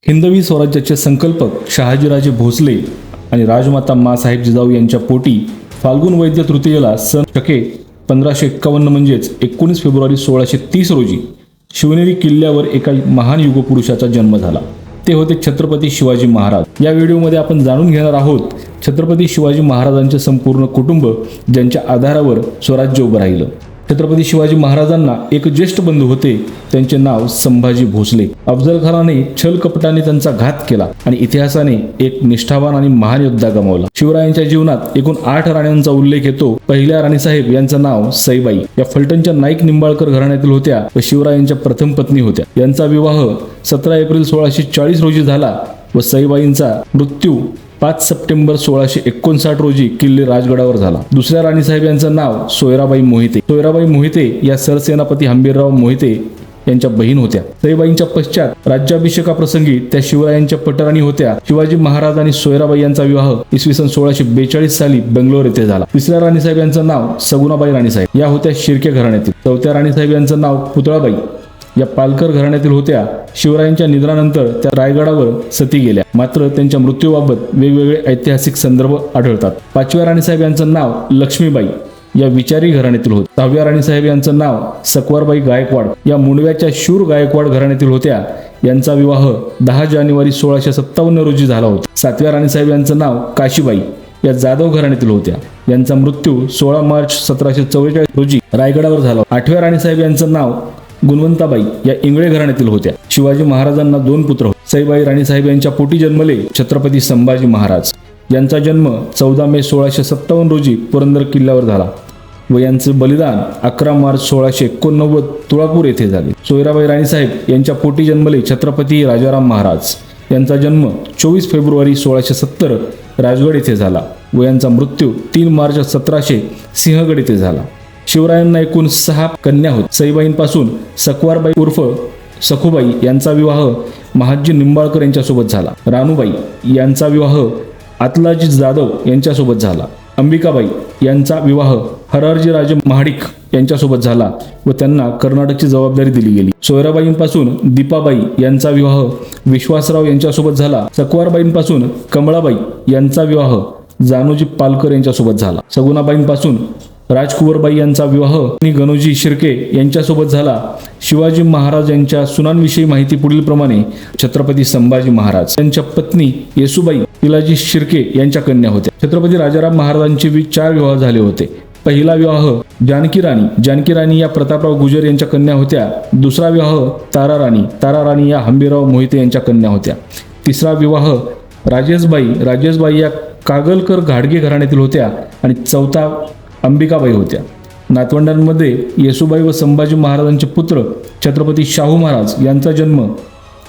हिंदवी स्वराज्याचे संकल्पक शहाजीराजे भोसले आणि राजमाता माँसाहेब जिजाऊ यांच्या पोटी फाल्गुन वैद्य तृतीयेला सन शके 1551 म्हणजेच 19 फेब्रुवारी 1630 रोजी शिवनेरी किल्ल्यावर एका महान युगपुरुषाचा जन्म झाला। ते होते छत्रपती शिवाजी महाराज। या व्हिडिओमध्ये आपण जाणून घेणार आहोत छत्रपती शिवाजी महाराजांचे संपूर्ण कुटुंब ज्यांच्या आधारावर स्वराज्य उभं राहिलं। छत्रपती शिवाजी महाराजांना एक ज्येष्ठ बंधू होते, त्यांचे नाव संभाजी भोसले। अफजल खानाने छल कपटाने त्यांचा घात केला आणि इतिहासाने एक निष्ठावान आणि महान योद्धा गमावला। शिवरायांच्या जीवनात एकूण 8 राण्यांचा उल्लेख येतो। पहिल्या राणीसाहेब यांचं नाव सईबाई या फलटणच्या नाईक निंबाळकर घराण्यातील होत्या व शिवरायांच्या प्रथम पत्नी होत्या। यांचा विवाह 17 एप्रिल 1640 रोजी झाला व सईबाईंचा मृत्यू 5 सप्टेंबर 1659 रोजी किल्ले राजगडावर झाला। दुसऱ्या राणीसाहेब यांचं नाव सोयराबाई मोहिते। सोयराबाई मोहिते या सरसेनापती हंबीरराव मोहिते यांच्या बहीण होत्या। सईबाईंच्या पश्चात राज्याभिषेकाप्रसंगी त्या शिवरायांच्या पटराणी होत्या। शिवाजी महाराज आणि सोयराबाई यांचा विवाह इसवी सन 1642 साली बेंगलोर येथे झाला। तिसऱ्या राणीसाहेब यांचं नाव सगुणाबाई राणीसाहेब या होत्या शिर्के घराण्यातील। चौथ्या राणीसाहेब यांचं नाव पुतळाबाई या पालकर घराण्यातील होत्या। शिवरायांच्या निधनानंतर त्या रायगडावर सती गेल्या, मात्र त्यांच्या मृत्यूबाबत वेगवेगळे ऐतिहासिक संदर्भ आढळतात। 5व्या राणीसाहेब यांचं नाव लक्ष्मीबाई या विचारी घराण्यातील होते। 6व्या राणीसाहेब यांचं नाव सकवारबाई गायकवाड या मुंडव्याच्या शूर गायकवाड घराण्यातील होत्या। यांचा विवाह 10 जानेवारी 1657 रोजी झाला होता। 7व्या राणीसाहेब यांचं नाव काशीबाई या जाधव घराण्यातील होत्या। यांचा मृत्यू 16 मार्च 1744 रोजी रायगडावर झाला। 8व्या राणीसाहेब यांचं नाव गुणवंताबाई या इंगळे घराण्यातील होत्या। शिवाजी महाराजांना 2 पुत्र होते। सईबाई राणीसाहेब यांच्या पोटी जन्मले छत्रपती संभाजी महाराज। यांचा जन्म 14 मे 1657 रोजी पुरंदर किल्ल्यावर झाला व यांचे बलिदान 11 मार्च 1689 तुळापूर येथे झाले। सोयराबाई राणीसाहेब यांच्या पोटी जन्मले छत्रपती राजाराम महाराज। यांचा जन्म 24 फेब्रुवारी 1670 राजगड येथे झाला व यांचा मृत्यू 3 मार्च 1700 सिंहगड येथे झाला। शिवरायांना एकूण 6 कन्या होत। सईबाईंपासून सकवारबाई उर्फ सखुबाई यांचा विवाह महाजी निंबाळकर यांच्यासोबत झाला। रानूबाई यांचा विवाह आतलाजी जाधव यांच्यासोबत झाला। अंबिकाबाई यांचा विवाह हरहरजी राजे महाडिक यांच्यासोबत झाला व त्यांना कर्नाटकची जबाबदारी दिली गेली। सोयराबाईंपासून दीपाबाई यांचा विवाह विश्वासराव यांच्यासोबत झाला। सकवारबाईंपासून कमळाबाई यांचा विवाह जानोजी पालकर यांच्यासोबत झाला। सगुणाबाईंपासून राजकुंवरबाई यांचा विवाह गणोजी शिर्के यांच्यासोबत झाला। शिवाजी महाराज यांच्या सुनांविषयी माहिती पुढीलप्रमाणे छत्रपती संभाजी महाराज यांच्या पत्नी येसुबाई पिलाजी शिर्के यांच्या कन्या होत्या। छत्रपती राजाराम महाराजांचे 4 विवाह झाले होते। पहिला विवाह जानकी राणी या प्रतापराव गुजर यांच्या कन्या होत्या। दुसरा विवाह तारा राणी या हंबीरराव मोहिते यांच्या कन्या होत्या। तिसरा विवाह राजेशबाई या कागलकर घाडगे घराण्यातील होत्या आणि चौथा अंबिकाबाई होत्या। नातवंडांमध्ये येसुबाई व संभाजी महाराजांचे पुत्र छत्रपती शाहू महाराज यांचा जन्म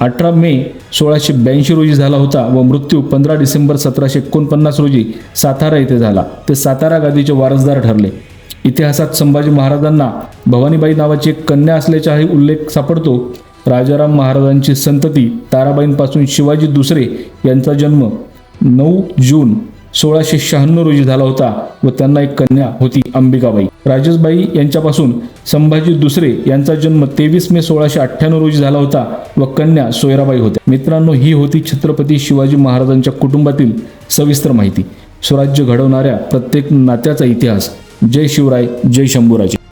18 मे 1682 रोजी झाला होता व मृत्यू 15 डिसेंबर 1749 रोजी सातारा येथे झाला। ते सातारा गादीचे वारसदार ठरले। इतिहासात संभाजी महाराजांना भवानीबाई नावाची एक कन्या असल्याचाही उल्लेख सापडतो। राजाराम महाराजांची संतती ताराबाईंपासून शिवाजी दुसरे यांचा जन्म 9 जून 1696 रोजी झाला होता व त्यांना एक कन्या होती अंबिकाबाई। राजेशबाई यांच्यापासून संभाजी दुसरे यांचा जन्म 23 मे 1698 रोजी झाला होता व कन्या सोयराबाई होत्या। मित्रांनो, ही होती छत्रपती शिवाजी महाराजांच्या कुटुंबातील सविस्तर माहिती। स्वराज्य घडवणाऱ्या प्रत्येक नात्याचा इतिहास। जय शिवराय, जय शंभूराजे।